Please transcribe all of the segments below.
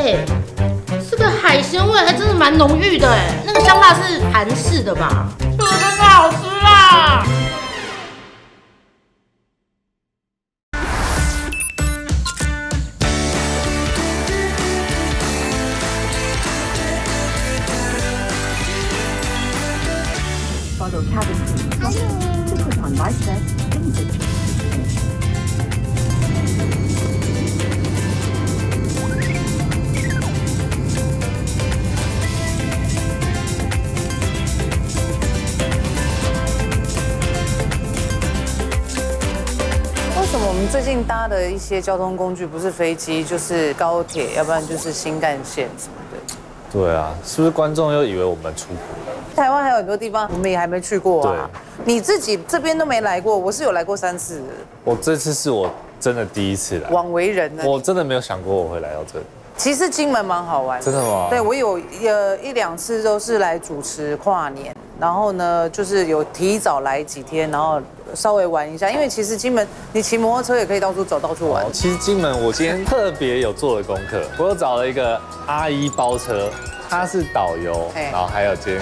哎，这个海鲜味还真的蛮浓郁的哎。那个香辣是韩式的吧？这个真的好吃啦！Follow cabin to click on right set exit. 为什么我们最近搭的一些交通工具不是飞机就是高铁，要不然就是新干线什么的？对啊，是不是观众又以为我们出国？台湾还有很多地方我们也还没去过啊。你自己这边都没来过，我是有来过3次的。我这次是我真的第一次来，枉为人呢。我真的没有想过我会来到这里。其实金门蛮好玩的。真的吗？对，我有1、2次都是来主持跨年，然后呢就是有提早来几天，然后稍微玩一下。因为其实金门你骑摩托车也可以到处走，到处玩。其实金门我今天特别有做的功课，我有找了一个阿姨包车。他是导游，然后还有今天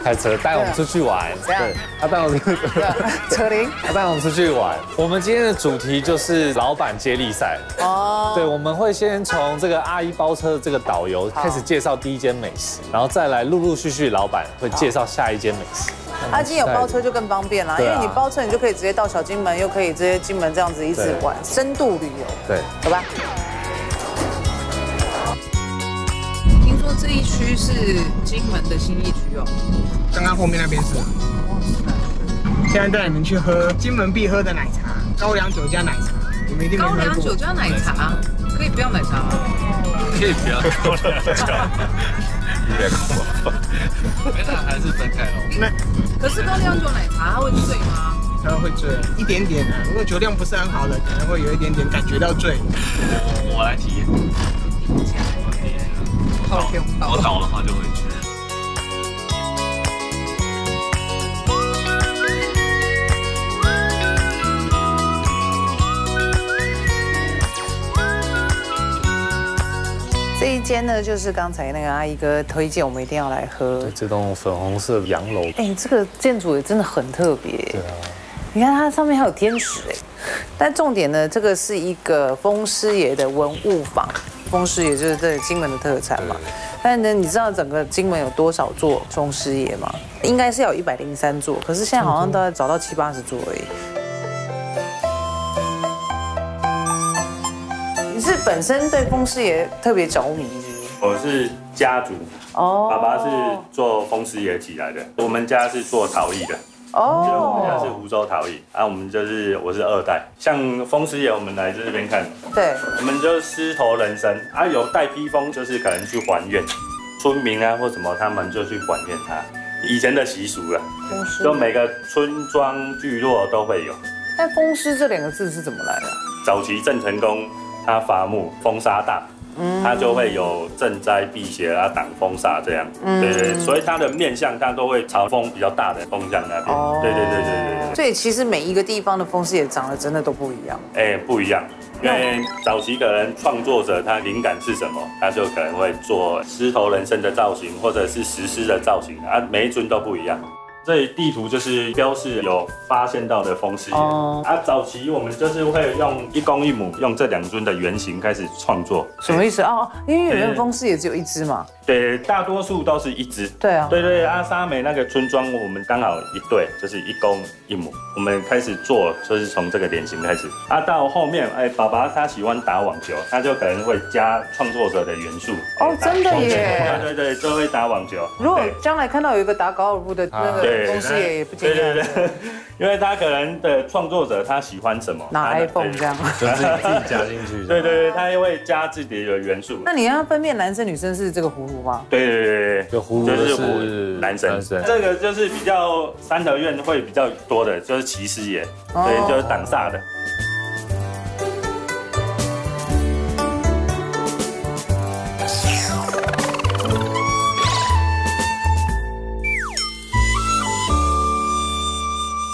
开车带我们出去玩。对，他带我们车龄，他带我们出去玩。我们今天的主题就是老板接力赛。哦，对，我们会先从这个阿姨包车的这个导游开始介绍第一间美食，然后再来陆陆续续老板会介绍下一间美食。他今天有包车就更方便了，因为你包车你就可以直接到小金门，又可以直接金门这样子一直玩，深度旅游。对，好吧。这一区是金门的信义区哦，刚刚后面那边是。现在带你们去喝金门必喝的奶茶，高粱酒加奶茶，你们一定没喝过。高粱酒加奶茶，可以不要奶茶吗？可以不要高粱酒，有点过分。没啦，还是分开喽。可是高粱酒奶茶它会醉吗？它会醉，一点点的。如果酒量不是很好的，可能会有一点点感觉到醉。我来体验。我倒的话就回去。这一间呢，就是刚才那个阿姨哥推荐，我们一定要来喝。对，这栋粉红色洋楼。哎，这个建筑也真的很特别。对啊。你看它上面还有天使哎，但重点呢，这个是一个风师爷的文物坊。风师爷就是这金门的特产嘛，但呢，你知道整个金门有多少座风师爷吗？应该是要有103座，可是现在好像都要找到70、80座而已。你是本身对风师爷特别着迷？我是家族，爸爸是做风师爷起来的，我们家是做陶艺的。我们家是湖州陶艺，我们我是2代。像风师爷，我们来这边看，对，我们就狮头人身有带披风，就是可能去还愿，村民或什么，他们就去还愿他。以前的习俗了，就每个村庄聚落都会有。但风师这2个字是怎么来的？早期郑成功他伐木，风沙大。它就会有赈灾辟邪挡风煞这样，对，所以它的面向它都会朝风比较大的风向那边，对。所以其实每一个地方的风师爷长得真的都不一样，不一样，因为早期可能创作者他灵感是什么，他就可能会做狮头人身的造型，或者是石狮的造型，每一尊都不一样。这里地图就是标示有发现到的风师爷早期我们就是会用一公一母，用这2尊的原型开始创作。什么意思啊？因为有的风师爷只有1只嘛。对，大多数都是1只。对啊。对，阿沙美那个村庄，我们刚好一对，就是一公一母。我们开始做，就是从这个脸型开始。到后面，爸爸他喜欢打网球，他就可能会加创作者的元素。真的耶。对，就会打网球。如果将来看到有一个打高尔夫的那个风师爷，也不简单。对，因为他可能的创作者他喜欢什么，拿 iPhone 这样，就自己加进去。对，他也会加自己的元素。那你要分辨男生女生是这个葫芦吗？对，就葫芦是男生。这个就是比较三合院会比较多的，就是骑师爷，对，就是挡煞的。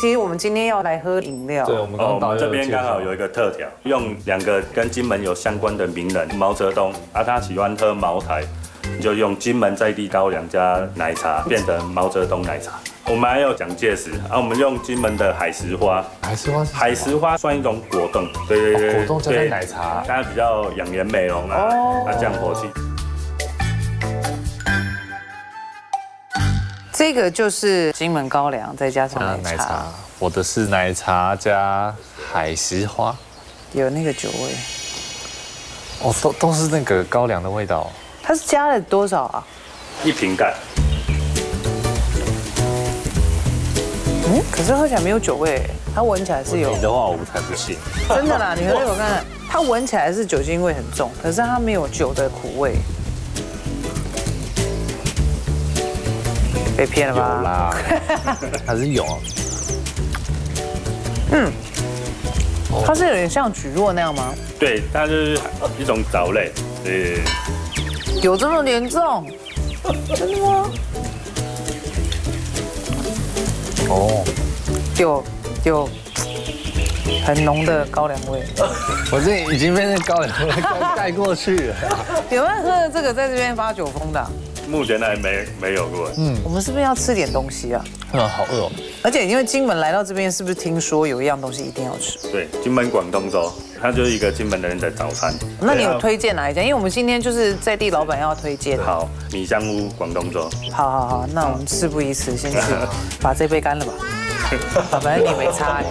其实我们今天要来喝饮料。对，我们刚这边刚好有一个特调，用2个跟金门有相关的名人，毛泽东他喜欢喝茅台，你就用金门在地高粱加奶茶变成毛泽东奶茶。我们还有蒋介石我们用金门的海石花。海石花算一种果冻，对，果冻加在奶茶，它比较养颜美容它降火气。这个就是金门高粱，再加上奶茶。我的是奶茶加海石花，有那个酒味。都是那个高粱的味道。它是加了多少啊？1瓶盖。可是喝起来没有酒味，它闻起来是有。你的话我才不信。真的啦，你喝给我看看，它闻起来是酒精味很重，可是它没有酒的苦味。被骗了吧？有啦，还是有。它是有点像蒟蒻那样吗？对，它就是一种藻类。对。有这么严重？真的吗？有很浓的高粱味。我这已经被那高粱味盖过去了。有没有喝的这个在这边发酒疯的？目前还没有过。我们是不是要吃点东西啊？好饿哦。而且因为金门来到这边，是不是听说有一样东西一定要吃？对，金门广东粥，它就是一个金门人的早餐。那你有推荐哪一家？因为我们今天就是在地老板要推荐。好，米香屋广东粥。好，那我们事不宜迟，先去把这杯干了吧。反正你没差。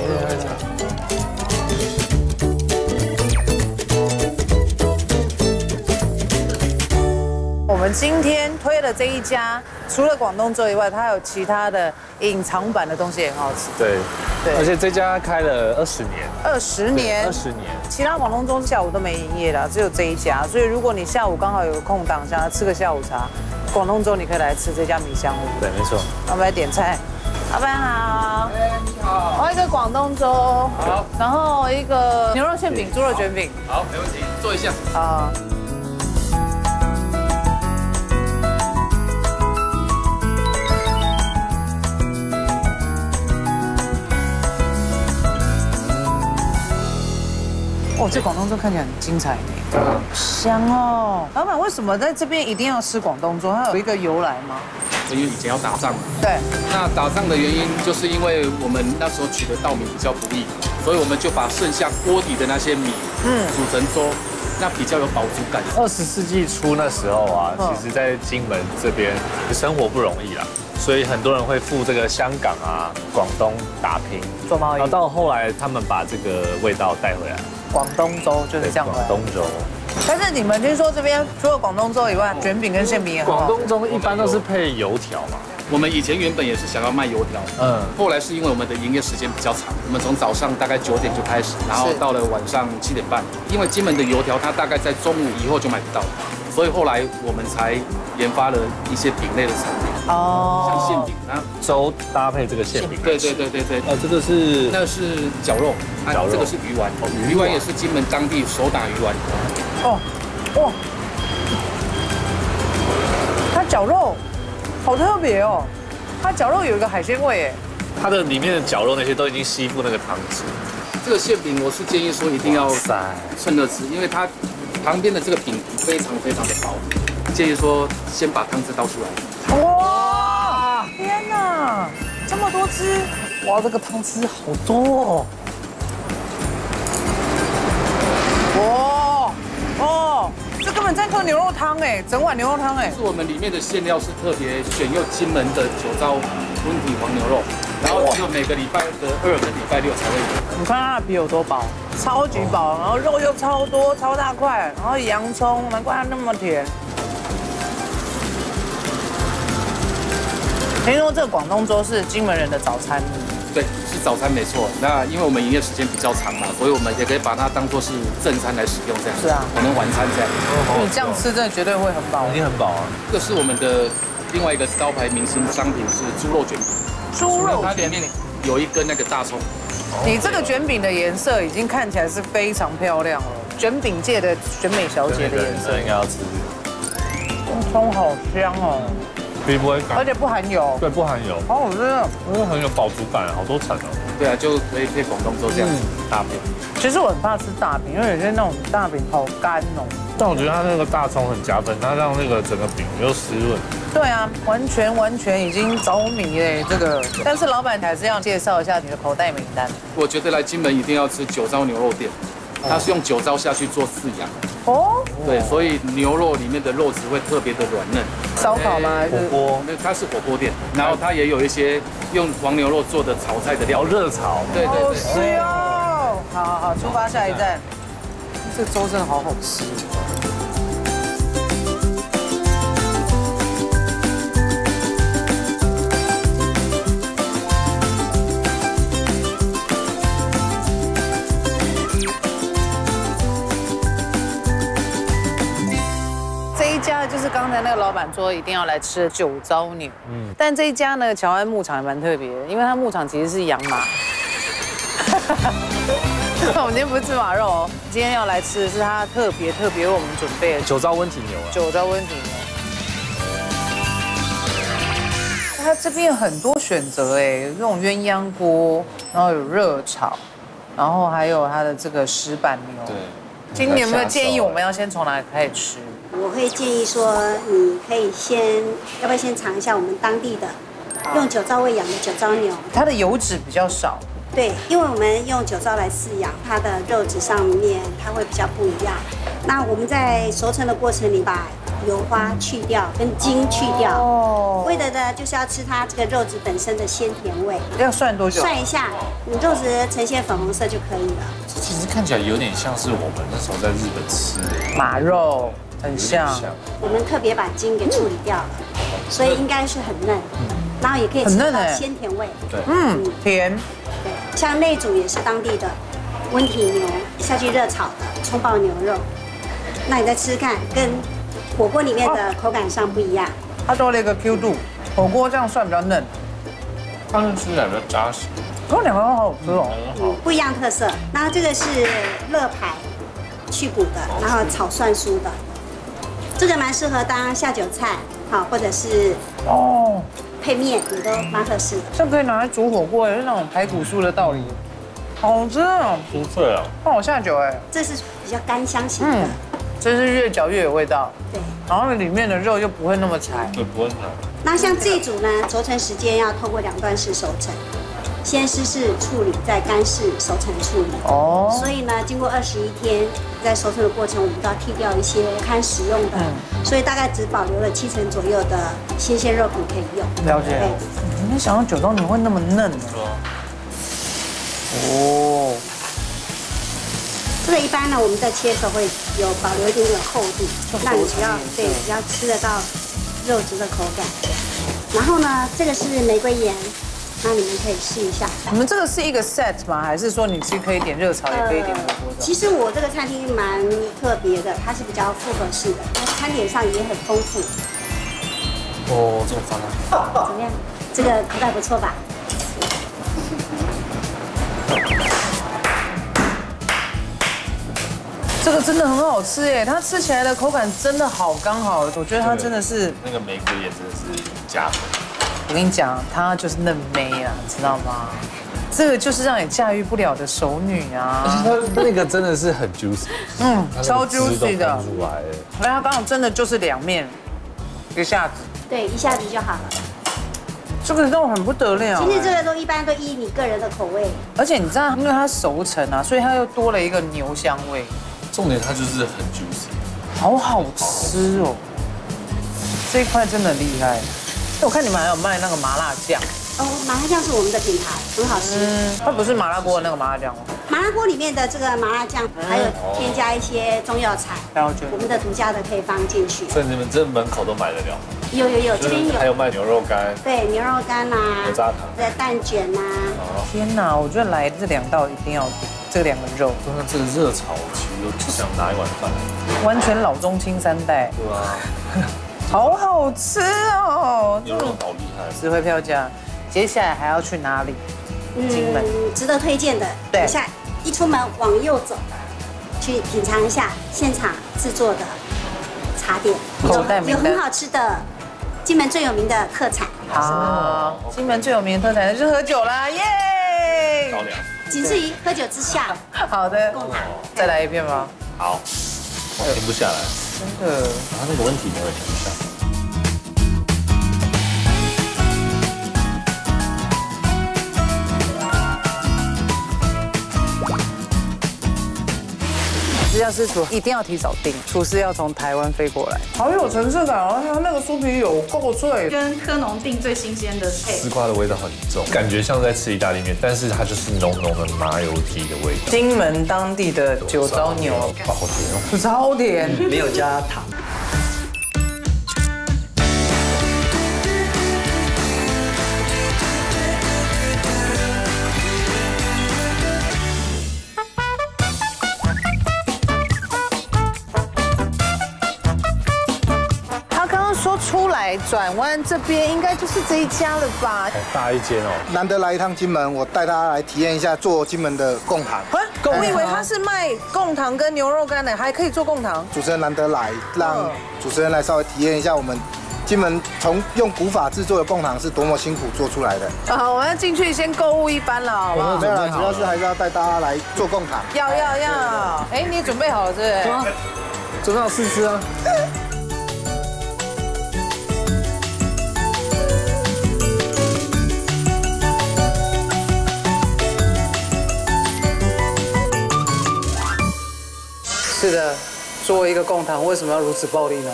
我们今天推的这一家，除了广东粥以外，它还有其他的隐藏版的东西也很好吃。对，而且这家开了20年。20年。20年。其他广东粥下午都没营业的，只有这一家。所以如果你下午刚好有空档，想要吃个下午茶，广东粥你可以来吃这家米香屋。对，没错。我们来点菜。老板好。你好。我要一个广东粥。好。然后一个牛肉馅饼、猪肉卷饼。好，没问题，坐一下。好。这广东粥看起来很精彩呢，香哦！老板，为什么在这边一定要吃广东粥？它有一个由来吗？因为以前要打仗嘛。对。那打仗的原因，就是因为我们那时候取得稻米比较不易，所以我们就把剩下锅底的那些米，煮成粥，那比较有饱足感。20世纪初那时候啊，其实在金门这边生活不容易啦。所以很多人会赴这个香港啊、广东打拼做贸易，然后到后来他们把这个味道带回来。广东粥就是这样的。广东粥。但是你们听说这边除了广东粥以外，卷饼跟馅饼也很好。广东粥一般都是配油条嘛。我们以前原本也是想要卖油条，后来是因为我们的营业时间比较长，我们从早上大概9点就开始，然后到了晚上7点半。因为金门的油条它大概在中午以后就买不到，所以后来我们才研发了一些饼类的产品。像馅饼啊，粥搭配这个馅饼。对。这个是那是绞肉，这个是鱼丸，鱼丸也是金门当地手打鱼丸。它绞肉好特别哦，它绞肉有一个海鲜味哎。它的里面的绞肉那些都已经吸附那个汤汁。这个馅饼我是建议说一定要趁热吃，因为它旁边的这个饼非常的薄，建议说先把汤汁倒出来。哇！天哪，这么多汁！哇，这个汤汁好多哦！这根本在喝牛肉汤哎，整碗牛肉汤哎。是我们里面的馅料是特别选用金门的酒糟温体黄牛肉，然后只有每个礼拜的2跟礼拜6才会有。你看它的皮有多薄，超级薄，然后肉又超多、超大块，然后洋葱，难怪它那么甜。听说这个广东粥是金门人的早餐。对，是早餐没错。那因为我们营业时间比较长嘛，所以我们也可以把它当做是正餐来使用这样。是啊，可能晚餐这样。你这样吃真的绝对会很饱。已经很饱啊。这个是我们的另外一个招牌明星商品是猪肉卷饼。猪肉卷饼有一根那个大葱。你这个卷饼的颜色已经看起来是非常漂亮了，卷饼界的选美小姐的颜色。应该要吃。葱好香哦。皮不会干，而且不含油。对，不含油，好好吃，因为很有饱足感，好多层哦。对啊，就可以配广东粥这样子大便。其实我很怕吃大饼，因为有些那种大饼好干哦。但我觉得它那个大葱很加分，它让那个整个饼又湿润。对啊，完全已经着迷嘞这个。但是老板还是要介绍一下你的口袋名单。我觉得来金门一定要吃酒糟牛肉店，它是用酒糟下去做饲养。哦。对，所以牛肉里面的肉质会特别的软嫩。烧烤吗？还是火锅？它是火锅店，然后它也有一些用黄牛肉做的炒菜的料，热炒。对对对。是哦。好，出发下一站。这个粥真的好好吃。这一家就是刚才那个老板说一定要来吃的酒糟牛，但这一家呢，侨安牧场也蛮特别的，因为它牧场其实是养马。我们今天不是吃马肉哦，今天要来吃的是它特别为我们准备的酒糟温体牛啊。酒糟温体牛。它这边有很多选择哎，有这种鸳鸯锅，然后有热炒，然后还有它的这个石板牛。对。今年有没有建议我们要先从哪里开始吃？我会建议说，你可以要不要先尝一下我们当地的用酒糟喂养的酒糟牛？它的油脂比较少。对，因为我们用酒糟来饲养，它的肉质上面它会比较不一样。那我们在熟成的过程里把油花去掉，跟筋去掉，为的呢就是要吃它这个肉质本身的鲜甜味。要涮多久？涮一下，你肉质呈现粉红色就可以了。其实看起来有点像是我们那时候在日本吃的马肉，很像。我们特别把筋给处理掉了，所以应该是很嫩，然后也可以吃到鲜甜味。对，甜。对，像那组也是当地的温体牛下去热炒的葱爆牛肉，那你再吃吃看，跟火锅里面的口感上不一样。它多了一个 Q 度，火锅这样涮比较嫩，它是吃起来比较扎实。跟我两个都好好吃哦。不一样特色。然后这个是乐排去骨的，然后炒蒜酥的，这个蛮适合当下酒菜，好，或者是配面也都蛮合适的。这可以拿来煮火锅，也是那种排骨酥的道理。好吃哦，酥脆啊，好下酒哎。这是比较干香型的，这是越嚼越有味道。对，然后里面的肉又不会那么柴。对，不会柴。那像这一组呢，熟成时间要透过2段式熟成。先湿式处理，再干式熟成处理。所以呢，经过21天，在熟成的过程，我们都要剔掉一些不堪食用的，所以大概只保留了70%左右的新鲜肉品可以用。了解。没想到酒糟牛会那么嫩呢。这个一般呢，我们在切口会有保留一点点厚度，让你比较吃得到肉质的口感。然后呢，这个是玫瑰盐。那你们可以试一下。你们这个是一个 set 吗？还是说你是可以点热炒，也可以点火锅的？其实我这个餐厅蛮特别的，它是比较复合式的，它餐点上也很丰富。这么方案。怎么样？这个口感不错吧？这个真的很好吃耶，它吃起来的口感真的好刚好，我觉得它真的是那个玫瑰盐真的是加分。我跟你讲，她就是嫩妹啊，你知道吗？这个就是让你驾驭不了的熟女啊！而且它那个真的是很 juicy， 超 juicy 的。出来，那它刚好真的就是2面，一下子。对，一下子就好了。这个肉很不得了。其实这个都一般都依你个人的口味。而且你知道，因为它熟成啊，所以它又多了一个牛香味。重点它就是很 juicy， 好好吃哦！这一块真的厉害。我看你们还有卖那个麻辣酱。麻辣酱是我们的品牌，很好吃。它不是麻辣锅的那个麻辣酱吗？麻辣锅里面的这个麻辣酱还有添加一些中药材，我们的独家的可以放进去。所以你们这门口都买得了？有，这边有。还有卖牛肉干。对，牛肉干呐，牛轧糖，对，蛋卷呐。天哪，我觉得来这2道一定要点这2个肉。那这个热炒，其实就想拿一碗饭。完全老中青3代。对啊。好好吃哦！牛肉好厉害，值回票价。接下来还要去哪里？金门，值得推荐的。等一下一出门往右走，去品尝一下现场制作的茶点，有很好吃的金门最有名的特产。好，金门最有名的特产就是喝酒啦，耶！高粱。仅次于喝酒之下。好的，再来一片吗？好，停不下来，真的。他那个问题呢，停不下来。这家私厨一定要提早订，厨师要从台湾飞过来，好有层次感哦！它那个酥皮有够脆，跟科农订最新鲜的配。丝瓜的味道很重，感觉像在吃意大利面，但是它就是浓浓的麻油鸡的味道。金门当地的酒糟牛，好甜哦，超甜，没有加糖。说出来转弯这边应该就是这一家了吧？好大一间哦！难得来一趟金门，我带大家来体验一下做金门的贡糖。我以为他是卖贡糖跟牛肉干的，还可以做贡糖。主持人难得来，让主持人来稍微体验一下我们金门从用古法制作的贡糖是多么辛苦做出来的。好，我们要进去先购物一番了，好不好？没有啦，主要是还是要带大家来做贡糖。要！哎，你准备好了是不是？准备好试吃啊！是的，作为一个贡糖，为什么要如此暴力呢？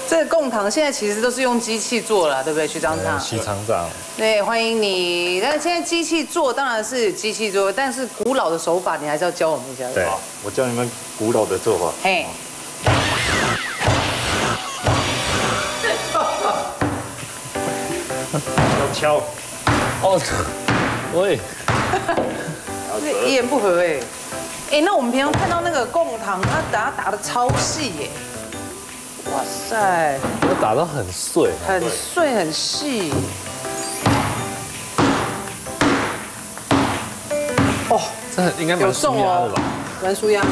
这个贡糖现在其实都是用机器做了，对不对，徐厂长？徐厂长，对，欢迎你。但现在机器做当然是机器做，但是古老的手法你还是要教我们一下。对，我教你们古老的做法。嘿。要敲。哦，喂。一言不合哎。哎，那我们平常看到那个贡糖，它打得超细耶！哇塞，都打得很碎，很碎很细。哦，这应该蛮舒压的吧？蛮舒压。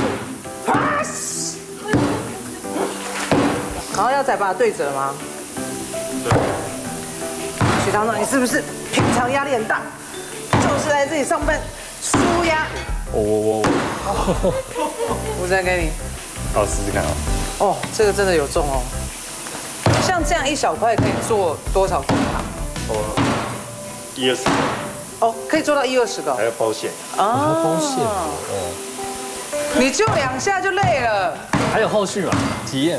然后要再把它对折吗？对。许厂长，你是不是平常压力很大，就是来这里上班舒压？我再给你，好，试试看哦。哦，这个真的有重哦。像这样一小块可以做多少贡糖？10-20个。哦，可以做到10-20个。还要包馅。啊，包馅哦。你就2下就累了。还有后续嘛？体验。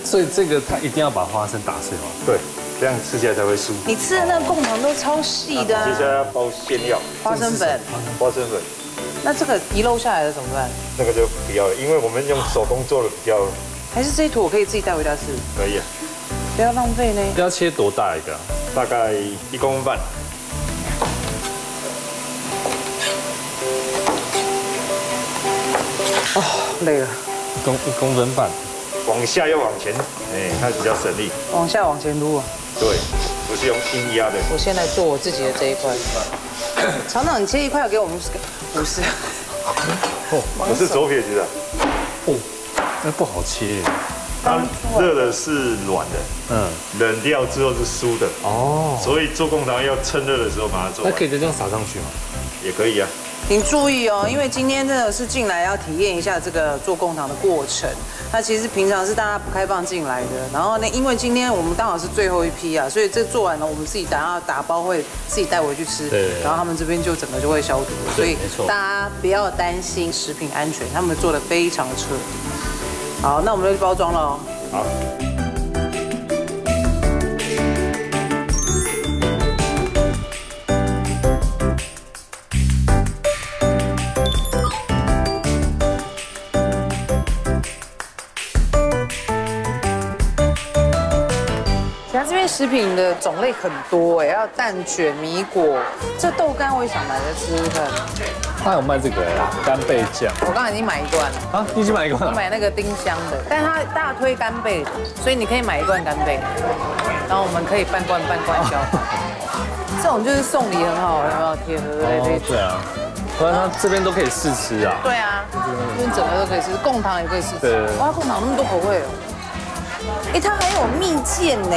所以这个它一定要把花生打碎吗？对。这样吃起来才会酥。你吃的那个贡糖都超细的。接下来要包馅料，花生粉。花生粉。那这个遗漏下来的怎么办？那个就不要了，因为我们用手工做的比较。还是这一坨我可以自己带回家吃？可以啊。不要浪费呢。要切多大一个？大概1公分半。哦，累了。1公分半。往下又往前，哎，它比较省力。往下往前撸啊？对，不是用硬压的。我现在做我自己的这一块。厂长，你切一块给我们50。我是左撇子的。哦，那不好切。它热的是软的，冷掉之后是酥的。哦。所以做贡糖要趁热的时候把它做。那可以就这样撒上去吗？也可以啊。请注意哦，因为今天真的是进来要体验一下这个做贡糖的过程。那其实平常是大家不开放进来的，然后呢，因为今天我们刚好是最后一批啊，所以这做完了，我们自己打包会自己带回去吃，对，然后他们这边就整个就会消毒，所以大家不要担心食品安全，他们做的非常彻底。好，那我们就去包装了哦。好。食品的种类很多哎，要蛋卷、米果，这豆干我也想买来吃吃看。他有卖这个干贝酱，我刚才已经买一罐了。啊，你已经买一罐了？我买那个丁香的，但它大推干贝，所以你可以买一罐干贝，然后我们可以半罐交换。这种就是送礼很好，有没有贴合类这种？对啊，不然它这边都可以试吃啊。对啊，这边整个都可以试，贡糖也可以试吃。对，哇，贡糖那么多口味哦。哎，它还有蜜饯呢，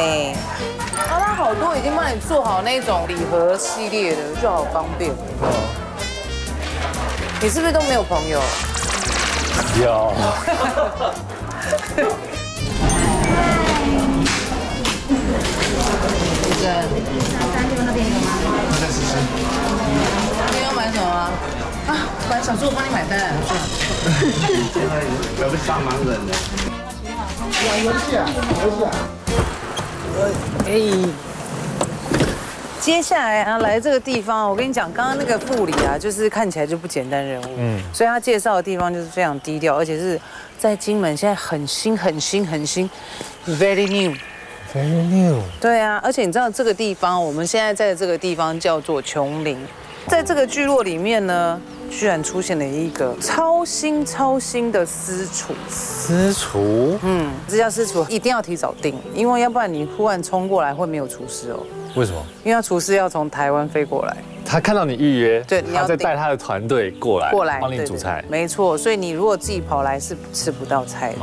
啊，它好多已经帮你做好那种礼盒系列的，就好方便。你是不是都没有朋友？有。对。336那边有吗？我在试试。今天要买什么啊？啊，本来想说我帮你买单，算了。现在有被帮忙人了。游戏啊！接下来啊，来这个地方，我跟你讲，刚刚那个副理啊，就是看起来就不简单人物，所以他介绍的地方就是非常低调，而且是在金门现在很新，very new。Very new。对啊，而且你知道这个地方，我们现在在的这个地方叫做琼林，在这个聚落里面呢，居然出现了一个超新的私厨。私厨？这家私厨一定要提早订，因为要不然你忽然冲过来会没有厨师哦。为什么？因为厨师要从台湾飞过来。他看到你预约，对，他再带他的团队过来帮你煮菜。没错，所以你如果自己跑来是吃不到菜的。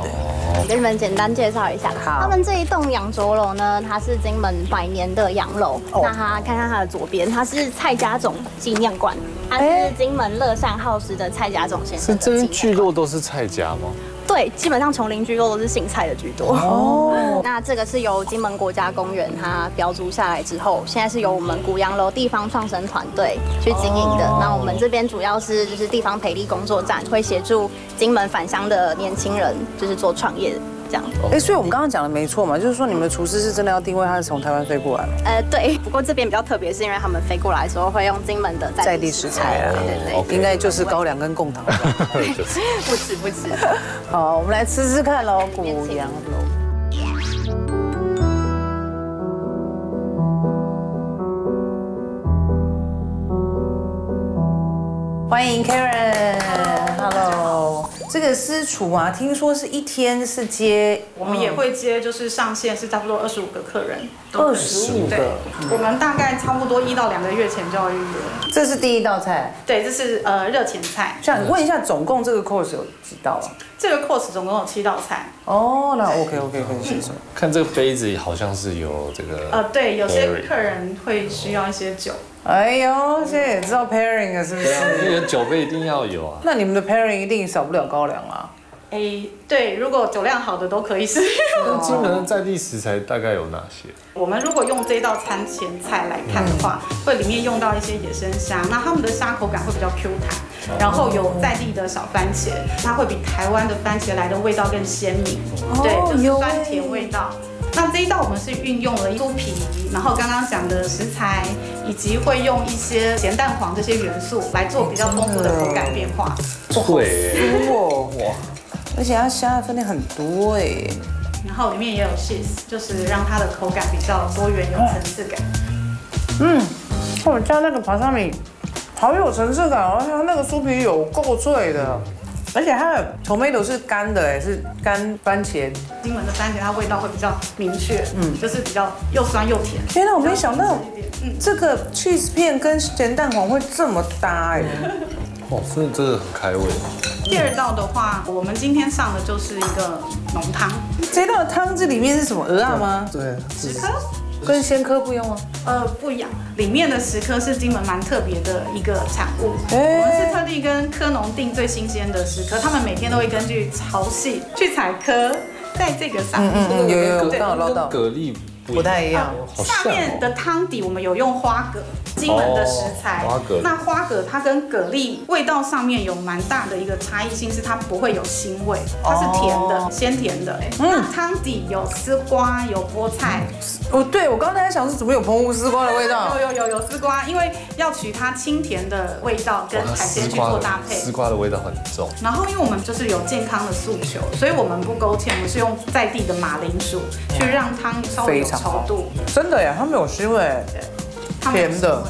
给你们简单介绍一下，他们这一栋养啄楼呢，它是金门100年的洋楼。那它看看它的左边，它是蔡家总纪念馆，它是金门乐善好施的蔡家总先生。是这些聚落都是蔡家吗？对，基本上琼林聚落都是姓蔡的居多。哦，那这个是由金门国家公园它标注下来之后，现在是由我们古洋楼地方创生团队去经营的。那我们这边主要是就是地方培力工作站，会协助金门返乡的年轻人就是做创业这样。哎，所以我们刚刚讲的没错嘛，就是说你们的厨师是真的要定位他是从台湾飞过来吗？对，不过这边比较特别，是因为他们飞过来的时候会用金门的在地食材啊，对，应该就是高粱跟贡糖。不吃。好，我们来吃看喽，古洋楼。欢迎 Karen，Hello。这个私厨啊，听说是一天是接，我们也会接，就是上线是差不多25个客人，25个。我们大概差不多1到2个月前就要预约。这是第一道菜。对，这是热前菜。想问一下，总共这个 course 有几道啊？这个 course 总共有7道菜。哦，那 OK，可以接受。看这个杯子好像是有这个。对，有些客人会需要一些酒。哎呦，现在也知道 pairing 了，是不是？那个酒杯一定要有啊。那你们的 pairing 一定少不了高粱啊。对，如果酒量好的都可以使用。那金门的在地食材大概有哪些？我们如果用这道餐前菜来看的话，会里面用到一些野生虾，那他们的虾口感会比较 Q 弹，然后有在地的小番茄，它会比台湾的番茄来的味道更鲜明，对，就是酸甜味道。那这一道我们是运用了酥皮，然后刚刚讲的食材，以及会用一些咸蛋黄这些元素来做比较丰富的口感变化。对，哇！而且它虾的分量很多哎。然后里面也有 cheese， 就是让它的口感比较多元有层次感。我们加那个巴沙米，好有层次感，而且它那个酥皮有够脆的。而且它的 tomato 是干的哎，是干番茄。金门的番茄它味道会比较明确，就是比较又酸又甜。天哪，我没想到，这个 cheese 片跟咸蛋黄会这么搭哎。哦，真的这个很开胃。第二道的话，我们今天上的就是一个浓汤。这道的汤汁里面是什么？鹅啊吗？对，石科。跟鲜科不一样吗？不一样，里面的石科是金门蛮特别的一个产物。我们是特地跟科农订最新鲜的石科，他们每天都会根据潮汐去采科，在这个上面。有刚好捞到。蛤蜊不太一样。下面的汤底我们有用花蛤，金门的食材。那花蛤它跟蛤蜊味道上面有蛮大的一个差异性，是它不会有腥味，它是甜的，鲜甜的。那汤底有丝瓜，有菠菜。对，我刚才在想是怎么有澎湖丝瓜的味道。有丝瓜，因为要取它清甜的味道跟海鲜去做搭配。丝瓜的味道很重。然后因为我们就是有健康的诉求，所以我们不勾芡，我们是用在地的马铃薯去让汤稍微有稠度。真的呀，它没有腥味，甜的。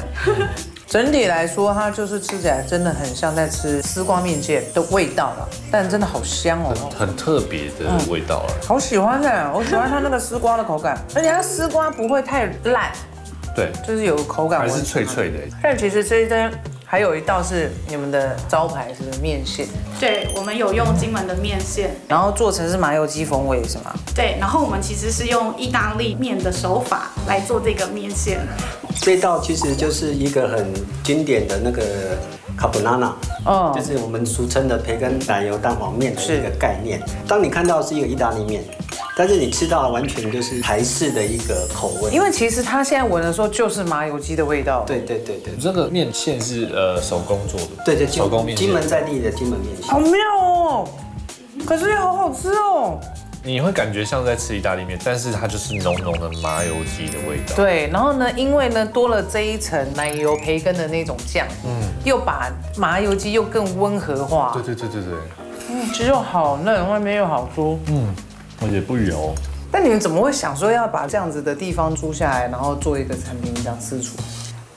整体来说，它就是吃起来真的很像在吃丝瓜面线的味道了，但真的好香哦，很特别的味道了。好喜欢的，我喜欢它那个丝瓜的口感，而且它丝瓜不会太烂，对，就是有口感，还是脆脆的。但其实这一间还有一道是你们的招牌，是不是面线？对，我们有用金门的面线，然后做成是麻油鸡风味是吗？对，然后我们其实是用意大利面的手法来做这个面线。这道其实就是一个很经典的那个卡布纳纳，就是我们俗称的培根奶油蛋黄面的一个概念。当你看到是一个意大利面，但是你吃到的完全就是台式的一个口味。因为其实它现在闻的时候就是麻油鸡的味道。对。这个面线是手工做的。对，手工面线。金门在地的金门面线。好妙哦，可是也好好吃哦。你会感觉像在吃意大利面，但是它就是浓浓的麻油鸡的味道。对，然后呢，因为呢多了这一层奶油培根的那种酱，又把麻油鸡又更温和化。对。鸡肉好嫩，外面又好酥，而且不油。但你们怎么会想说要把这样子的地方租下来，然后做一个餐厅这样私厨？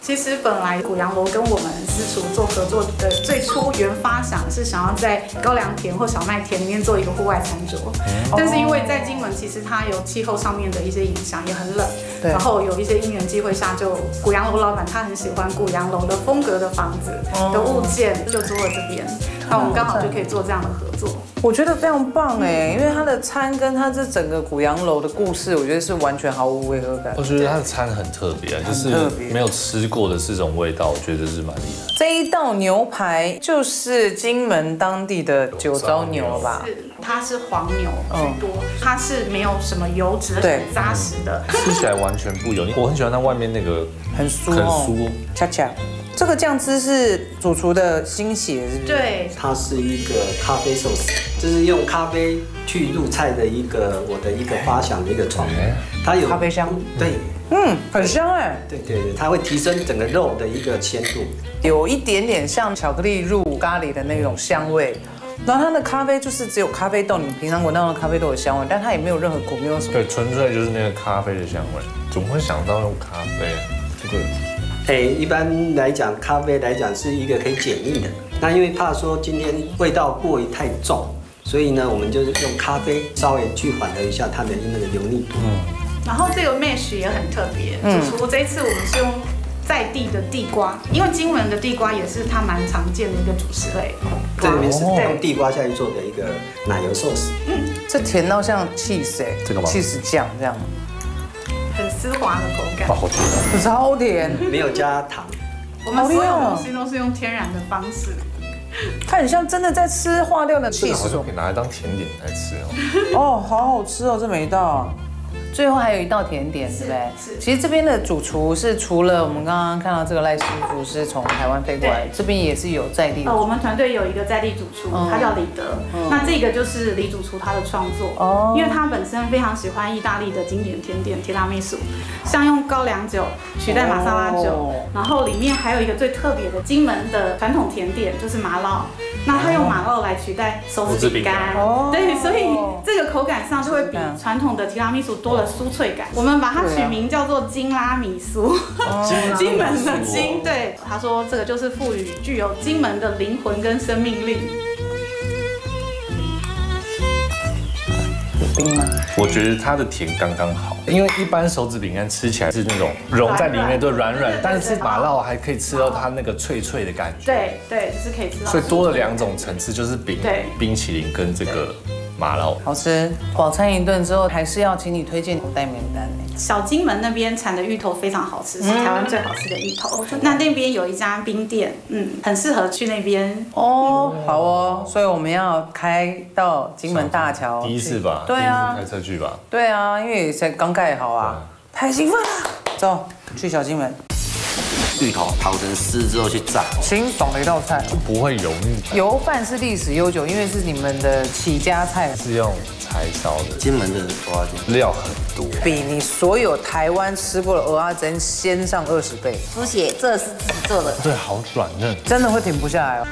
其实本来古洋楼跟我们私厨做合作的最初原发想是想要在高粱田或小麦田里面做一个户外餐桌，但是因为在金门其实它有气候上面的一些影响，也很冷，然后有一些因缘机会下，就古洋楼老板他很喜欢古洋楼的风格的房子的物件，就租了这边，那我们刚好就可以做这样的合作。我觉得非常棒哎，因为它的餐跟它这整个古洋楼的故事，我觉得是完全毫无违和感。我觉得它的餐很特别，就是没有吃过的这种味道，我觉得是蛮厉害。这一道牛排就是金门当地的酒糟牛吧？是，它是黄牛居多，它是没有什么油脂，很扎实的，吃起来完全不油。我很喜欢它外面那个很酥，恰恰。这个酱汁是主厨的心血，是不是？对，它是一个咖啡寿司，就是用咖啡去入菜的我的一个发想的一个创意。它有咖啡香，对，很香哎。对，它会提升整个肉的一个鲜度，有一点点像巧克力入咖喱的那种香味。然后它的咖啡就是只有咖啡豆，你平常闻到的咖啡豆的香味，但它也没有任何苦，没有什么。对，纯粹就是那个咖啡的香味。怎么会想到用咖啡？这个。一般来讲，咖啡来讲是一个可以解腻的。那因为怕说今天味道过于太重，所以呢，我们就是用咖啡稍微去缓和一下它的那个油腻度。然后这个 mesh 也很特别，主厨这一次我们是用在地的地瓜，因为金门的地瓜也是它蛮常见的一个主食类。这里面是用地瓜下去做的一个奶油寿司。这甜到像 cheese 哎，这个吗 ？cheese 酱这样。很丝滑的口感，好甜，超甜，没有加糖。我们所有东西都是用天然的方式，它很像真的在吃化掉的 cheese， 好像可以拿来当甜点来吃哦，好好吃哦，这每一道。最后还有一道甜点，对不对？是。其实这边的主厨是除了我们刚刚看到这个赖师傅是从台湾飞过来，这边也是有在地的。我们团队有一个在地主厨，他叫李德。那这个就是李主厨他的创作，因为他本身非常喜欢意大利的经典甜点提拉米苏，像用高粱酒取代玛莎拉酒，然后里面还有一个最特别的金门的传统甜点就是麻烙。那他用马烙来取代手指饼干，对，所以这个口感上就会比传统的提拉米苏多了酥脆感。我们把它取名叫做金拉米苏，金门的金，对，他说这个就是赋予具有金门的灵魂跟生命力。冰吗？我觉得它的甜刚刚好，因为一般手指饼干吃起来是那种融在里面都软软，但是马烙还可以吃到它那个脆脆的感觉。对，就是可以吃到。所以多了两种层次，就是冰淇淋跟这个马烙。好吃，饱餐一顿之后，还是要请你推荐口袋名单呢。小金门那边产的芋头非常好吃，是台湾最好吃的芋头。那边有一家冰店，很适合去那边。哦，好哦，所以我们要开到金门大桥。第一次吧？对啊，开车去吧。对啊，因为才刚盖好啊，太兴奋了。走，去小金门。芋头刨成丝之后去炸，清爽的一道菜，就不会油腻。油饭是历史悠久，因为是你们的起家菜，是用柴烧的。金门的蚵仔煎料很多，比你所有台湾吃过的蚵仔煎鲜上20倍。猪血这是自己做的，对，好软嫩，真的会停不下来哦。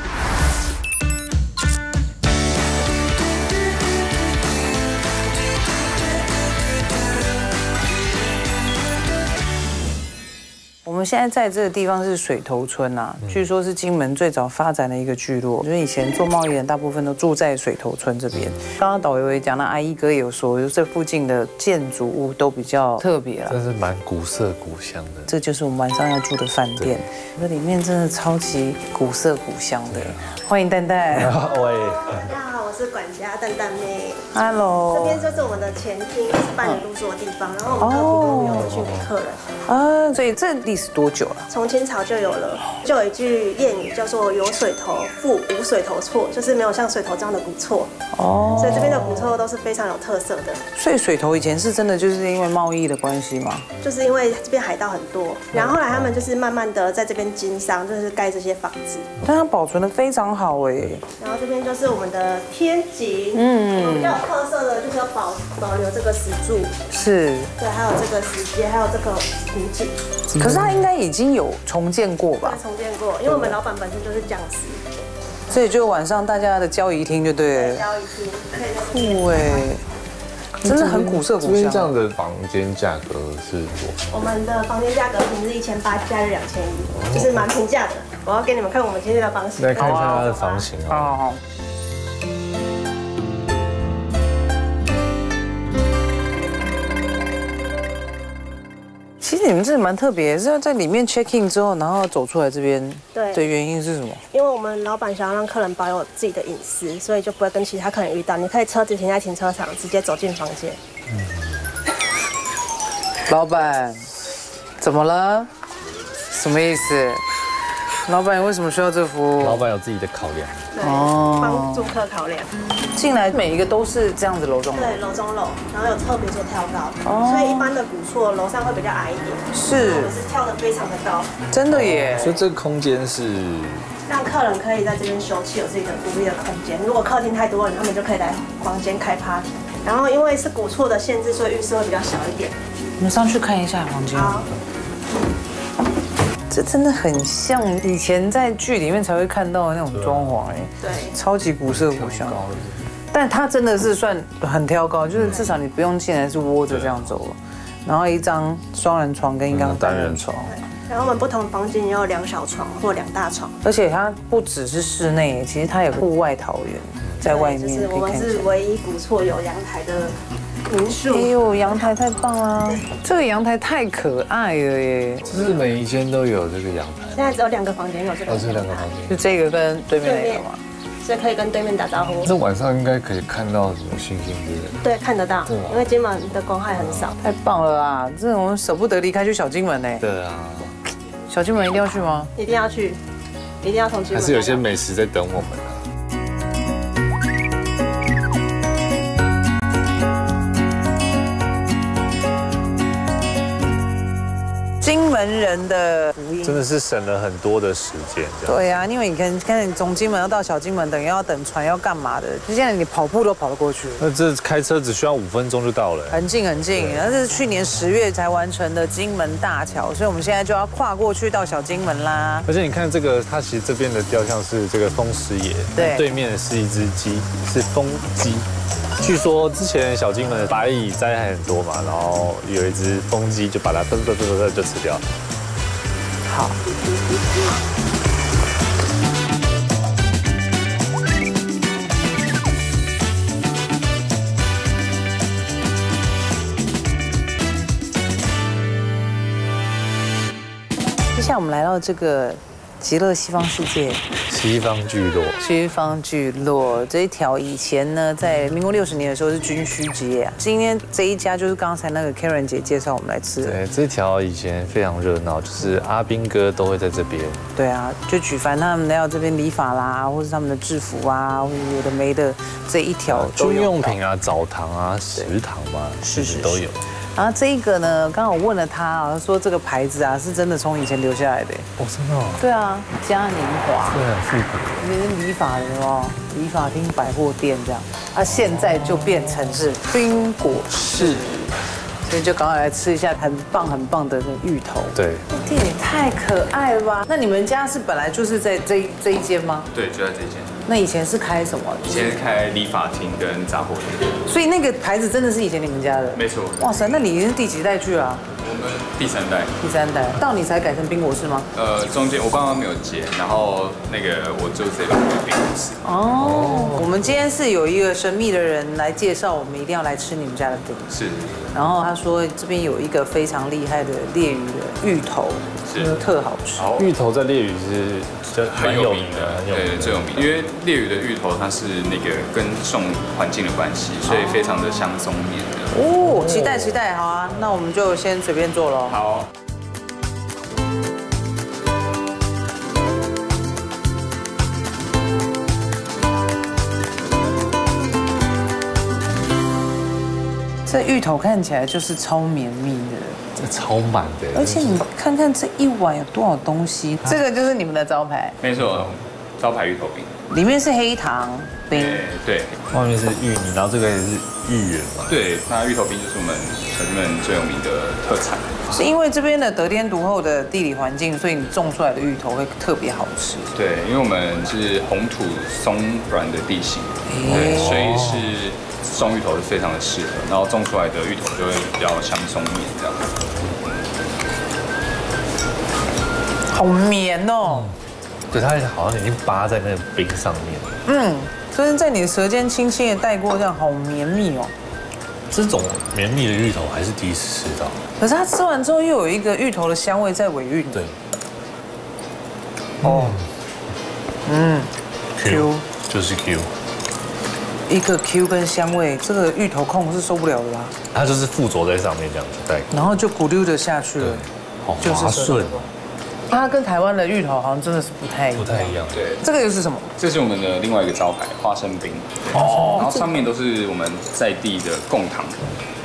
我们现在在这个地方是水头村啊，据说是金门最早发展的一个聚落，就是以前做贸易人大部分都住在水头村这边。刚刚导游也讲，那阿一哥也有说，这附近的建筑物都比较特别了，真是蛮古色古香的。这就是我们晚上要住的饭店，这里面真的超级古色古香的。欢迎蛋蛋。喂。大家好，我是管家蛋蛋妹。Hello。这边就是我们的前厅，是办理入住的地方，然后我们都提供游去给客人。啊，所以这历史多久了？从清朝就有了，就有一句谚语叫做"有水头复无水头错"，就是没有像水头这样的古厝。哦。所以这边的古厝都是非常有特色的。所以水头以前是真的就是因为贸易的关系吗？就是因为这边海盗很多，然后后来他们就是慢慢的在这边经商，就是盖这些房子。但它保存的非常好哎。然后这边就是我们的天井，比较有特色的就是要保留这个石柱，是，对，还有这个石阶，还有这个湖景。可是它应该已经有重建过吧？对，重建过，因为我们老板本身就是匠师。所以就晚上大家的交谊厅就对了。交谊厅可以酷哎，真的很古色古香。这边这样的房间价格是多少？我们的房间价格平日1800，假日2100，就是蛮平价的。我要给你们看我们今天的房型。来看一下它的房型啊。其实你们这蛮特别，是要在里面 check in 之后，然后走出来这边。对。的原因是什么？因为我们老板想要让客人保有自己的隐私，所以就不会跟其他客人遇到。你可以车子停在停车场，直接走进房间。老板，怎么了？什么意思？老板为什么需要这服务？老板有自己的考量。对，帮住客考量。进来每一个都是这样子楼中楼。对，楼中楼，然后有特别做跳高，所以一般的古厝楼上会比较矮一点。是。我们是跳得非常的高。真的耶。所以这个空间是让客人可以在这边休憩，有自己的独立的空间。如果客厅太多人，他们就可以来房间开 party。然后因为是古厝的限制，所以浴室会比较小一点。我们上去看一下房间。好。这真的很像以前在剧里面才会看到的那种装潢哎，对，超级古色古香。但它真的是算很挑高，就是至少你不用进来是窝着这样走了，然后一张双人床跟一张单人床。然后我们不同房间也有2小床或2大床，而且它不只是室内，其实它有户外桃园在外面。就是我们是唯一古厝有阳台的民宿。哎呦，阳台太棒了！这个阳台太可爱了耶！是每一间都有这个阳台。现在只有2个房间有这个。是2个房间。就这个跟对面那个嘛。所以可以跟对面打招呼。这晚上应该可以看到什么星星之类的。对，看得到。因为金门的光害很少。太棒了啊！这种舍不得离开去小金门呢。对啊。小金门一定要去吗？一定要去，一定要从金门。还是有些美食在等我们啊。金门人的福音真的是省了很多的时间。对呀，因为你看你从金门要到小金门，等于要等船要干嘛的？现在你跑步都跑得过去。那这开车只需要5分钟就到了，很近很近。那是去年10月才完成的金门大桥，所以我们现在就要跨过去到小金门啦。而且你看这个，它其实这边的雕像是这个风师爷，对面是一只鸡，是风鸡。据说之前小金门的白蚁灾害很多嘛，然后有一只风鸡就把它就吃掉。好。接下来我们来到这个极乐西方世界。西方聚落，西方聚落这一条以前呢，在民国60年的时候是军需街啊。今天这一家就是刚才那个 Karen 姐介绍我们来吃的。对，这条以前非常热闹，就是阿兵哥都会在这边。对啊，就举凡他们来到这边理发啦，或是他们的制服啊，或者有的没的，这一条军用品啊、澡堂啊、食堂嘛，是都有。然后这一个呢，刚刚我问了他，说这个牌子啊是真的从以前留下来的。哦，真的哦。对啊，嘉年华。对，很复古。那边理发的哦，理发厅、百货店这样。啊，现在就变成是冰果室，所以就赶快来吃一下很棒的那个芋头。对。这店也太可爱了吧？那你们家是本来就是在这一间吗？对，就在这一间。那以前是开什么？以前开理发厅跟杂货店。所以那个牌子真的是以前你们家的？没错。哇塞，那你是第几代去啊？我们第3代。第3代，到你才改成冰果室吗？中间我爸妈没有接，然后那个我就直接把它冰果室。哦，我们今天是有一个神秘的人来介绍，我们一定要来吃你们家的饼。是。然后他说这边有一个非常厉害的烈屿的芋头，是特好吃。芋头在烈屿是很有名的，对，最有名。因为烈屿的芋头它是那个跟种环境的关系，所以非常的香松绵的。哦，期待期待，好啊，那我们就先随便做咯。好。这芋头看起来就是超绵密的，这超满的。而且你看看这一碗有多少东西，这个就是你们的招牌。没错，招牌芋头饼，里面是黑糖冰，对，外面是芋泥，然后这个也是芋圆嘛。对，那芋头冰就是我们小金门最有名的特产。是因为这边的得天独厚的地理环境，所以你种出来的芋头会特别好吃。对，因为我们是红土松软的地形，对，所以是种芋头是非常的适合，然后种出来的芋头就会比较香松绵这样子。好绵哦！对，它好像已经扒在那个冰上面。就是在你的舌尖轻轻的带过，这样好绵密哦。这种绵密的芋头还是第一次吃到。可是它吃完之后又有一个芋头的香味在尾韵。对。Q 就是 Q。一个 Q 跟香味，这个芋头控是受不了的啦。它就是附着在上面这样子带，然后就咕溜的下去了，好滑顺。它跟台湾的芋头好像真的是不太一样。对，这个又是什么？这是我们的另外一个招牌花生冰。然后上面都是我们在地的贡糖。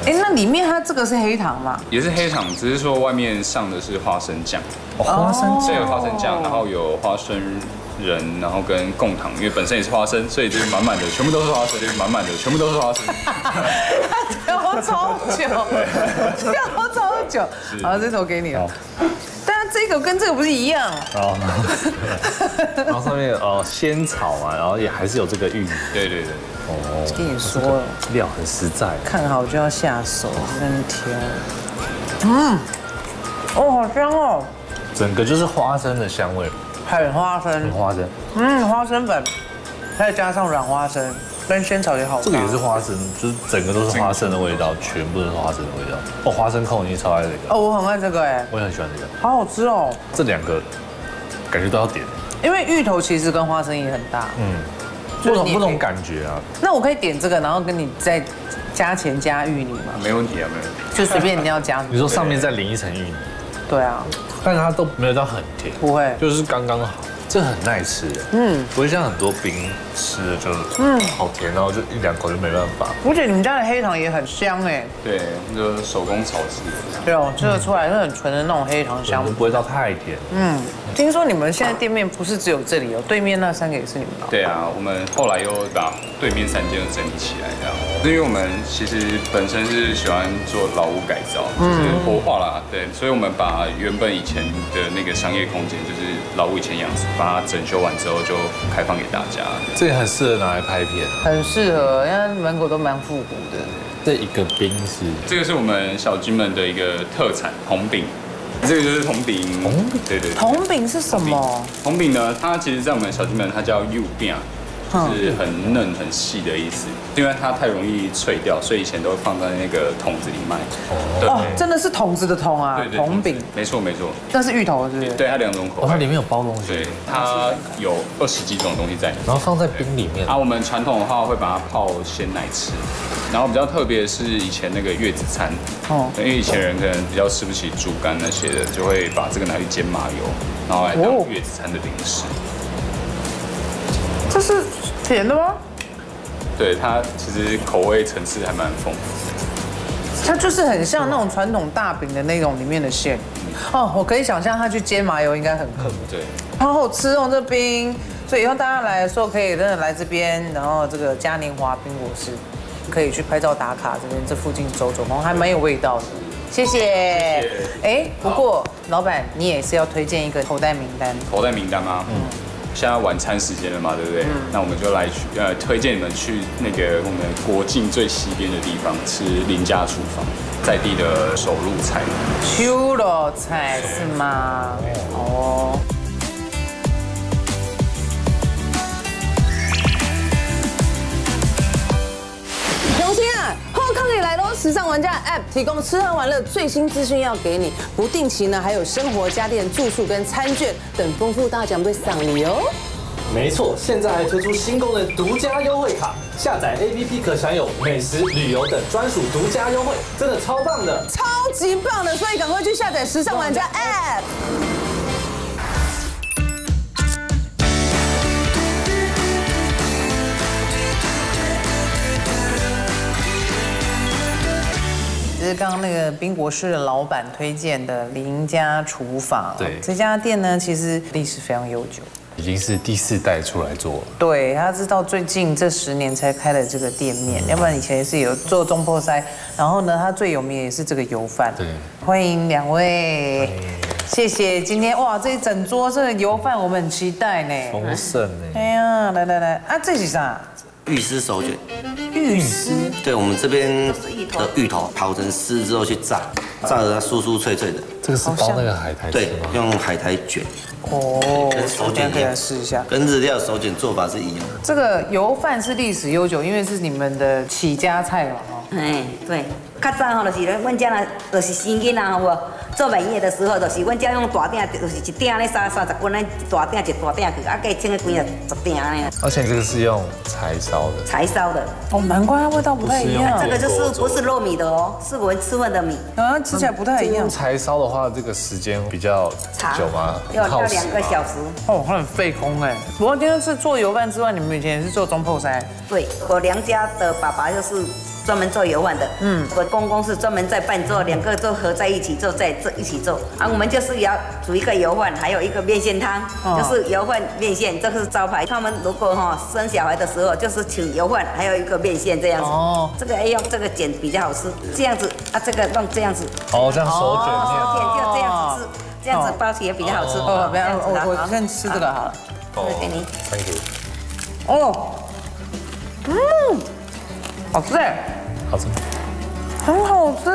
那里面它这个是黑糖吗？也是黑糖，只是说外面上的是花生酱。花生酱，对，有花生酱，然后有花生仁，然后跟贡糖，因为本身也是花生，所以就是满满的，全部都是花生，满满的，全部都是花生。挑超久，好，这头给你了。但是这个跟这个不是一样然后上面仙草嘛，然后也还是有这个芋泥。对。跟你说了，料很实在，看好就要下手，在那挑。好香哦！整个就是花生的香味，很花生，花生粉，再加上软花生，跟仙草也好。这个也是花生，就是整个都是花生的味道，全部都是花生的味道。花生控你超爱这个。我很爱这个我也很喜欢这个，好好吃哦。这2个感觉都要点，因为芋头其实跟花生也很大。不同感觉啊。那我可以点这个，然后跟你再加钱加芋泥吗？没问题啊，没问题。就随便你要加。你说上面再淋一层芋泥。对啊。但是它都没有到很甜，不会，就是刚刚好。这很耐吃，不会像很多冰吃的就好甜，然后就1-2口就没办法。而且你们家的黑糖也很香哎。对，就手工炒制。对哦，吃得出来是很纯的那种黑糖香，不会到太甜。听说你们现在店面不是只有这里哦，对面那3个也是你们的。对啊，我们后来又把对面3间又整理起来，这样。因为我们其实本身是喜欢做老屋改造，就是活化啦，对，所以我们把原本以前的那个商业空间，就是老屋以前样子，把它整修完之后就开放给大家。这个很适合拿来拍片，很适合，因为门口都蛮复古的。这一个冰是，这个是我们小金门的一个特产红饼。这个就是铜饼，对。铜饼是什么？铜饼呢，它其实在我们小金门它叫柚饼，就是很嫩很细的意思。因为它太容易脆掉，所以以前都会放在那个桶子里卖。真的是桶子的桶啊，铜饼。没错。那是芋头是不是？对，它2种口味。它里面有包东西。对，它有20几种东西在里面，然后放在冰里面。我们传统的话会把它泡鲜奶吃。然后比较特别的是以前那个月子餐，因为以前人可能比较吃不起猪肝那些的，就会把这个拿去煎麻油，然后来当月子餐的零食。这是甜的吗？对，它其实口味层次还蛮丰富的。它就是很像那种传统大饼的那种里面的馅。我可以想象它去煎麻油应该很坑。对，好好吃哦这冰，所以以后大家来的时候可以真的来这边，然后这个嘉年华冰果室。可以去拍照打卡，这附近走走，还蛮有味道的。谢谢。不过老板你也是要推荐一个口袋名单。口袋名单吗？现在晚餐时间了嘛，对不对？那我们就来推荐你们去那个我们国境最西边的地方吃林家厨房在地的手入菜。手入菜是吗？哦。永清啊，后康也来喽！时尚玩家 App 提供吃喝玩乐最新资讯要给你，不定期呢还有生活家电、住宿跟餐券等丰富大奖被赏礼哦。没错，现在还推出新功能独家优惠卡，下载 APP 可享有美食、旅游等专属独家优惠，真的超棒的，超级棒的！所以赶快去下载时尚玩家 App。这是刚刚那个冰博士的老板推荐的林家厨房。对，这家店呢，其实历史非常悠久，已经是第4代出来做了。对，他是到最近这10年才开了这个店面，要不然以前也是有做中破塞。然后呢，他最有名也是这个油饭。对，欢迎2位，谢谢。今天哇，这一整桌这个油饭我们很期待呢，丰盛呢。哎呀，来啊，这是啥？玉丝手卷，玉丝，对，我们这边的芋头刨成丝之后去炸，炸得它酥酥脆脆的。这个是包那个海苔，对，用海苔卷。哦，跟手卷一样，试一下，跟日料手卷做法是一样的。这个油饭是历史悠久，因为是你们的起家菜嘛，哦。哎，对，较早吼就是阮家呢，就是生囡仔好无？做饭业的时候，就是阮家用大鼎，就是一鼎咧30斤，咱大鼎一大鼎去，啊，计称个几啊10鼎呢。而且这个是用柴烧的。柴烧的。哦，难怪它味道不太一样。这个就是不是糯米的哦，是我们吃饭的米。啊，吃起来不太一样。柴烧的话，这个时间比较久吗？要2个小时。哦，它很费工哎。不过今天是做油饭之外，你们以前也是做中破塞。对，我娘家的爸爸就是专门做油饭的，我公公是专门在拌做，2个都合在一起做，在这一起做啊。我们就是要煮一个油饭，还有一个面线汤，就是油饭面线，这个是招牌。他们如果生小孩的时候，就是请油饭，还有一个面线这样子。哦，这个要用这个卷比较好吃，这样子啊，这个弄这样子。哦，这样手卷面。手卷就这样子吃，这样子包起也比较好吃。哦，不要，我先吃这个好了。哦，给你。Thank you。哦，好吃哎。好吃，很好吃，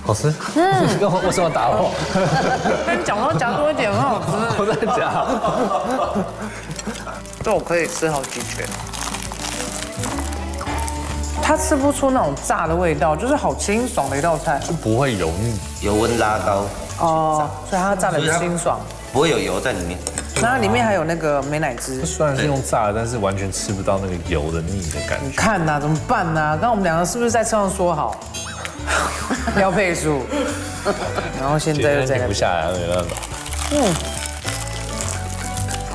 好吃。为什么打我？跟你讲说夹多一点，很好吃。我在夹，这我可以吃好几卷。它吃不出那种炸的味道，就是好清爽的一道菜，就不会油腻，油温拉高。哦，所以它炸的很清爽，不会有油在里面。那它里面还有那个美乃滋，虽然是用炸的，但是完全吃不到那个油的腻的感觉。你看呐，怎么办呐？刚刚我们2个是不是在车上说好要配速？然后现在又在那不下来，没办法。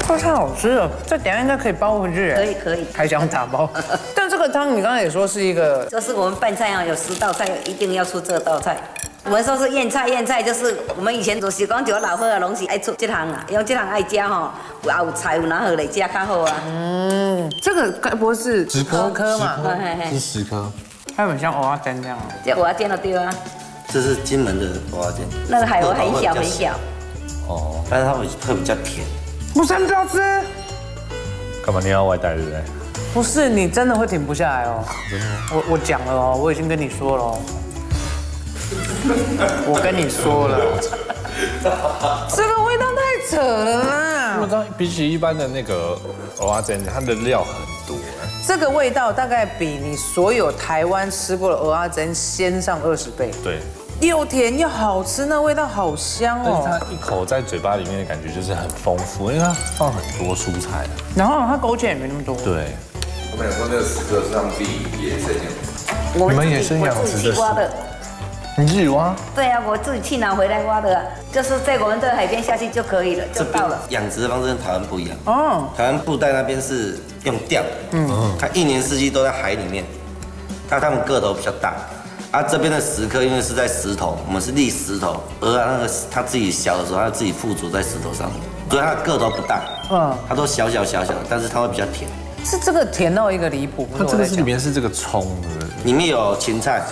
这太好吃了，这等下应该可以包回去。可以，还想打包。但这个汤你刚才也说是一个，这是我们拌菜有10道菜，一定要出这道菜。我们说是宴菜就是我们以前就是讲，就老伙仔拢是爱出这行啊，因为这行爱食吼，有菜有哪好来食较好啊。这个该不会是10颗嘛？是10颗，它很像蚵仔煎这样。这蚵仔煎都对啊。这是金门的蚵仔煎，那个海螺很小很小。哦，但是它会比较甜。不是很不要吃？干嘛你要外带对不对？不是，你真的会停不下来哦。我讲了哦，我已经跟你说了哦。我跟你说了，这个味道太扯了啦！因为比起一般的那个蚵仔煎，它的料很多。这个味道大概比你所有台湾吃过的蚵仔煎鲜上20倍。对，又甜又好吃，那味道好香哦。但是它一口在嘴巴里面的感觉就是很丰富，因为它放很多蔬菜，然后它勾芡也没那么多。对，我们有说那个10颗是让自己野生养殖，我们也是养殖的。你自己挖？对啊，我自己去拿回来挖的，就是在我们的海边下去就可以了，就到了。养殖的方式跟台湾不一样。哦，台湾布袋那边是用钓，它1年4季都在海里面，它们个头比较大。啊，这边的10颗因为是在石头，我们是立石头，而那个它自己小的时候，它自己附着在石头上面，所以它的个头不大。它都小小的，但是它会比较甜。是这个甜到一个离谱。它这个是里面是这个葱的，里面有芹菜、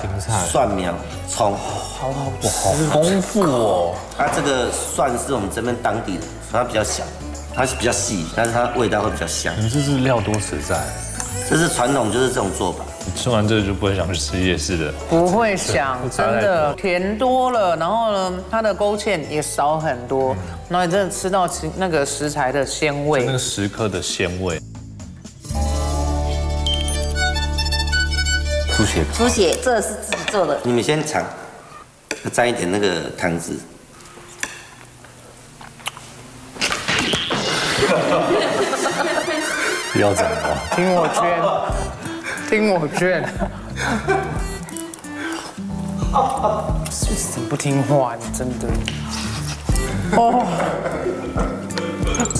蒜苗、葱，好好吃，好丰富哦。它这个蒜是我们这边当地的，所以它比较小。它是比较细，但是它味道会比较香。你这是料多实在，这是传统，就是这种做法。你吃完这个就不会想去吃夜市的，不会想，真的甜多了，然后呢，它的勾芡也少很多，然后你真的吃到那个食材的鲜味，那个10颗的鲜味。猪血，猪血这是自己做的。你们先尝，沾一点那个汤汁。不要这样哦！听我劝，听我劝。怎么不听话？你真的。哦。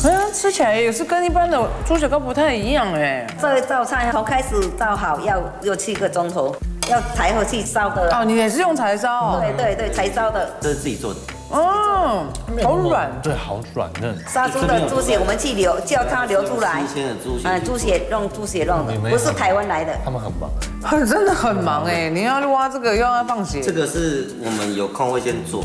哎呀，吃起来也是跟一般的猪血糕不太一样哎。这一道菜从开始到好要7个钟头，要柴火去烧的。哦，你也是用柴烧？对，柴烧的。这是自己做的。哦，好软，对，好软嫩。杀猪的猪血我们去流，叫它流出来。新鲜的猪血。猪血用猪血弄的，不是台湾来的。他们很忙，真的很忙哎！你要挖这个，又要放血。这个是我们有空会先做。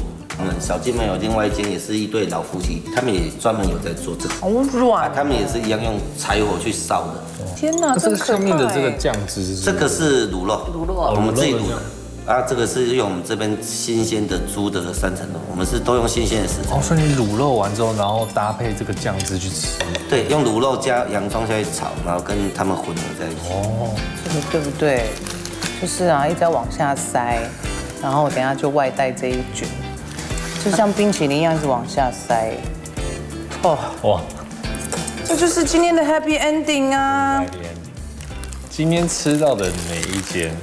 小金门有另外一间，也是一对老夫妻，他们也专门有在做这个。好软。他们也是一样用柴火去烧的。天哪，这个上面的这个酱汁，这个是卤肉，我们自己卤的。啊，这个是用我们这边新鲜的猪的3层肉，我们是都用新鲜的食材。哦，所以你卤肉完之后，然后搭配这个酱汁去吃。对，用卤肉加洋葱下去炒，然后跟它们混合在一起。哦，这个对不对？就是啊，一直要往下塞，然后等下就外带这一卷，就像冰淇淋一样，一直往下塞。哦，哇，这就是今天的 Happy Ending 啊！ Happy Ending， 今天吃到的每一间，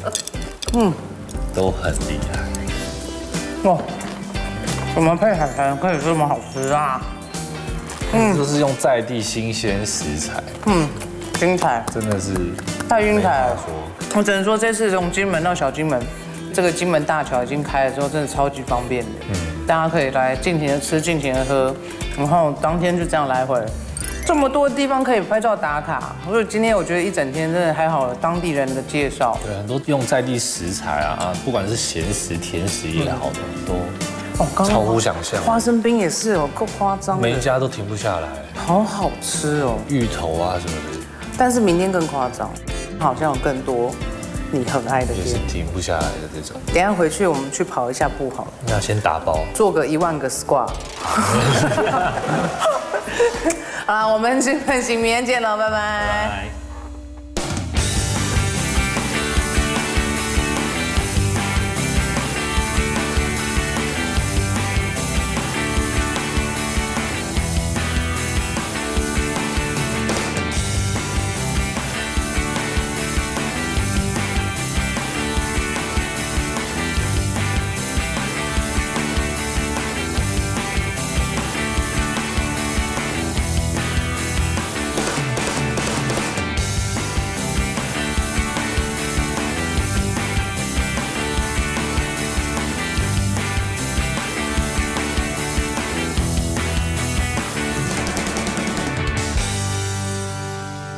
都很厉害。哇，怎么配海苔可以这么好吃啊？都是用在地新鲜食材。精彩，真的是太精彩了。我只能说这次从金门到小金门，这个金门大桥已经开了之后，真的超级方便的。大家可以来尽情的吃，尽情的喝，然后当天就这样来回。这么多地方可以拍照打卡，所以今天我觉得一整天真的还好，当地人的介绍，对，很多用在地食材啊，不管是咸食、甜食也好的，都超乎想象。花生冰也是哦，够夸张，每一家都停不下来，好好吃哦，芋头啊什么的。但是明天更夸张，好像有更多你很爱的店，也是停不下来的这种。等一下回去我们去跑一下步好了，那先打包，做个10000个 squat。好，我们金门行明天见了，拜拜。